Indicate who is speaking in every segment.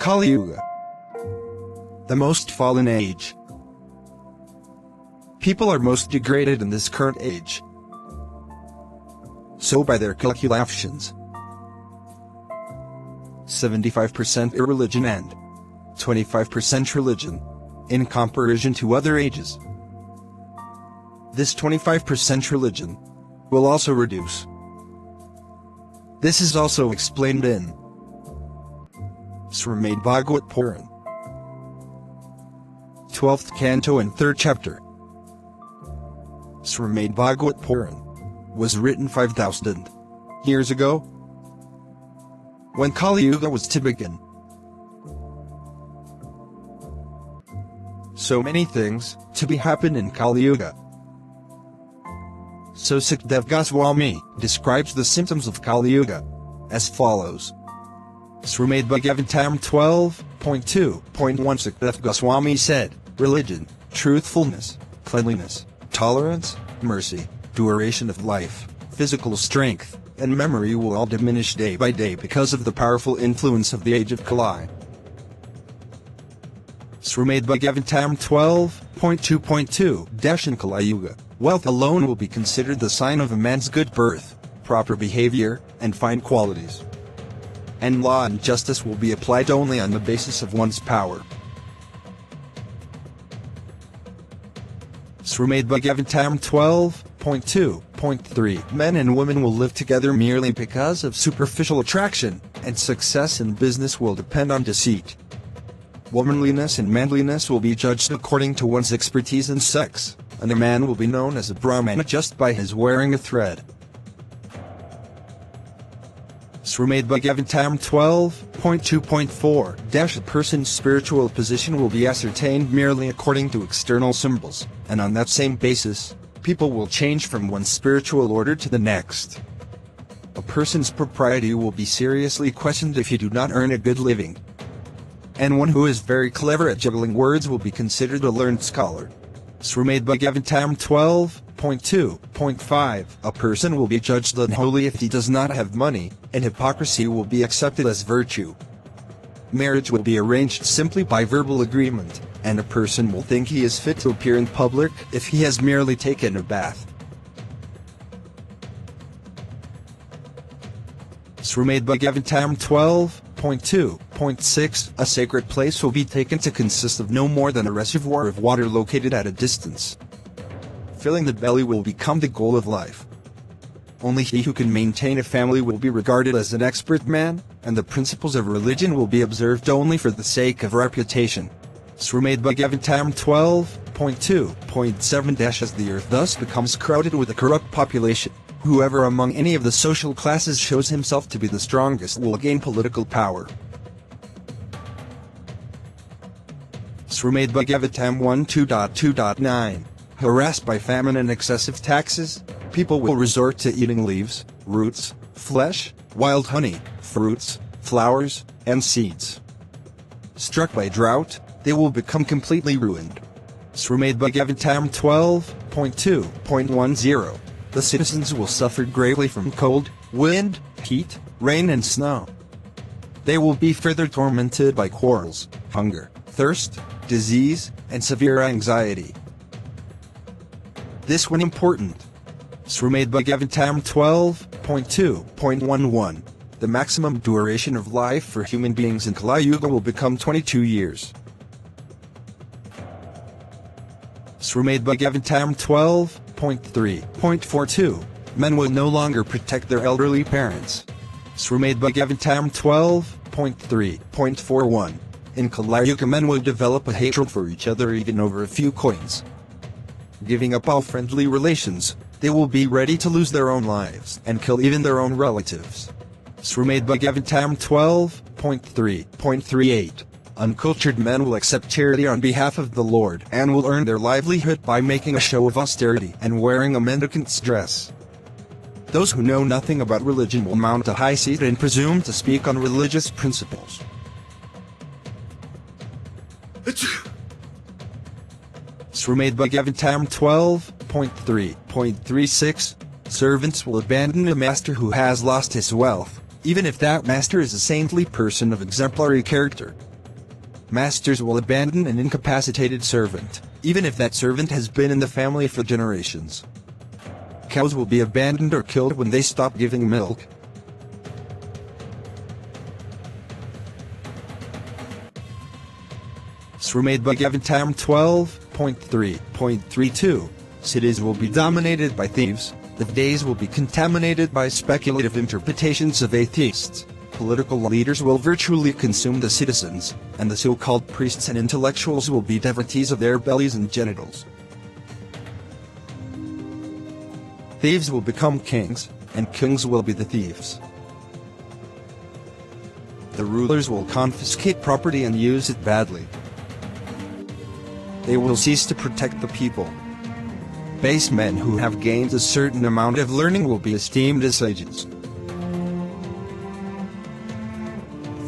Speaker 1: Kali-yuga, the most fallen age. People are most degraded in this current age. So by their calculations, 75% irreligion and 25% religion, in comparison to other ages. This 25% religion will also reduce. This is also explained in Śrīmad-Bhāgavatam, 12th canto and 3rd chapter. Śrīmad-Bhāgavatam was written 5,000 years ago, when Kali-yuga was to begin. So many things to be happen in Kali-yuga. So Sukdev Goswami describes the symptoms of Kali-yuga as follows. Śrīmad-Bhāgavatam 12.2.1 Sukdev Goswami said, religion, truthfulness, cleanliness, tolerance, mercy, duration of life, physical strength, and memory will all diminish day by day because of the powerful influence of the age of Kali. Śrīmad-Bhāgavatam 12.2.2 In Kali-yuga, wealth alone will be considered the sign of a man's good birth, proper behavior, and fine qualities. And law and justice will be applied only on the basis of one's power. Śrīmad-Bhāgavatam 12.2.3 Men and women will live together merely because of superficial attraction, and success in business will depend on deceit. Womanliness and manliness will be judged according to one's expertise and sex, and a man will be known as a Brahmana just by his wearing a thread. Śrīmad-Bhāgavatam 12.2.4 A person's spiritual position will be ascertained merely according to external symbols, and on that same basis, people will change from one spiritual order to the next. A person's propriety will be seriously questioned if he do not earn a good living. And one who is very clever at juggling words will be considered a learned scholar. Śrīmad-Bhāgavatam 12.2.5 A person will be judged unholy if he does not have money, and hypocrisy will be accepted as virtue. Marriage will be arranged simply by verbal agreement, and a person will think he is fit to appear in public if he has merely taken a bath. Śrīmad-Bhāgavatam 12.2.6 A sacred place will be taken to consist of no more than a reservoir of water located at a distance. Filling the belly will become the goal of life. Only he who can maintain a family will be regarded as an expert man, and the principles of religion will be observed only for the sake of reputation. Śrīmad-Bhāgavatam 12.2.7 As the earth thus becomes crowded with a corrupt population, whoever among any of the social classes shows himself to be the strongest will gain political power. Śrīmad-Bhāgavatam 1.2.2.9 Harassed by famine and excessive taxes, people will resort to eating leaves, roots, flesh, wild honey, fruits, flowers, and seeds. Struck by drought, they will become completely ruined. Śrīmad-Bhāgavatam 12.2.10 The citizens will suffer greatly from cold, wind, heat, rain and snow. They will be further tormented by quarrels, hunger, thirst, disease, and severe anxiety. This one important. Śrīmad-Bhāgavatam 12.2.11 The maximum duration of life for human beings in Kali-yuga will become 22 years. Śrīmad-Bhāgavatam 12.3.42 Men will no longer protect their elderly parents. Śrīmad-Bhāgavatam 12.3.41 In Kali-yuga men will develop a hatred for each other even over a few coins. Giving up all friendly relations, they will be ready to lose their own lives and kill even their own relatives. Śrīmad-Bhāgavatam 12.3.38 Uncultured men will accept charity on behalf of the Lord and will earn their livelihood by making a show of austerity and wearing a mendicant's dress. Those who know nothing about religion will mount a high seat and presume to speak on religious principles. Śrīmad-Bhāgavatam 12.3.36 Servants will abandon a master who has lost his wealth, even if that master is a saintly person of exemplary character. Masters will abandon an incapacitated servant, even if that servant has been in the family for generations. Cows will be abandoned or killed when they stop giving milk. Śrīmad-Bhāgavatam 12.3.32 Cities will be dominated by thieves, the days will be contaminated by speculative interpretations of atheists. Political leaders will virtually consume the citizens, and the so-called priests and intellectuals will be devotees of their bellies and genitals. Thieves will become kings, and kings will be the thieves. The rulers will confiscate property and use it badly. They will cease to protect the people. Base men who have gained a certain amount of learning will be esteemed as sages.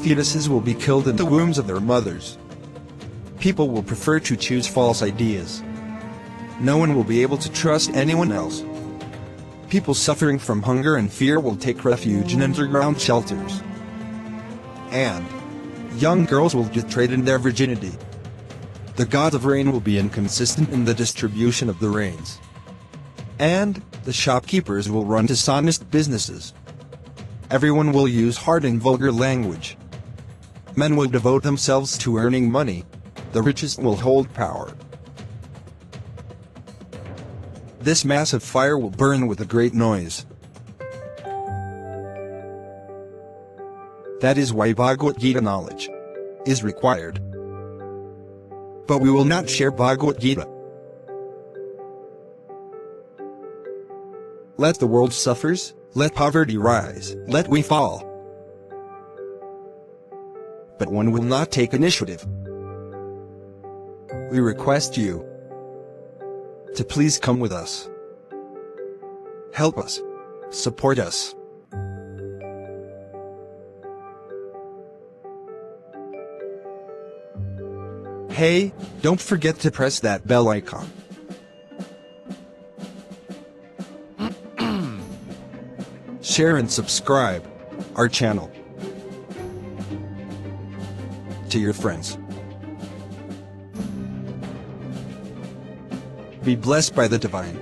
Speaker 1: Fetuses will be killed in the wombs of their mothers. People will prefer to choose false ideas. No one will be able to trust anyone else. People suffering from hunger and fear will take refuge in underground shelters. And young girls will get traded in their virginity. The god of rain will be inconsistent in the distribution of the rains. And the shopkeepers will run dishonest businesses. Everyone will use hard and vulgar language. Men will devote themselves to earning money. The richest will hold power. This massive fire will burn with a great noise. That is why Bhagavad Gita knowledge is required. But we will not share Bhagavad Gita. Let the world suffers, let poverty rise, let we fall. But one will not take initiative. We request you to please come with us. Help us. Support us. Hey, don't forget to press that bell icon. Share and subscribe our channel to your friends. Be blessed by the divine.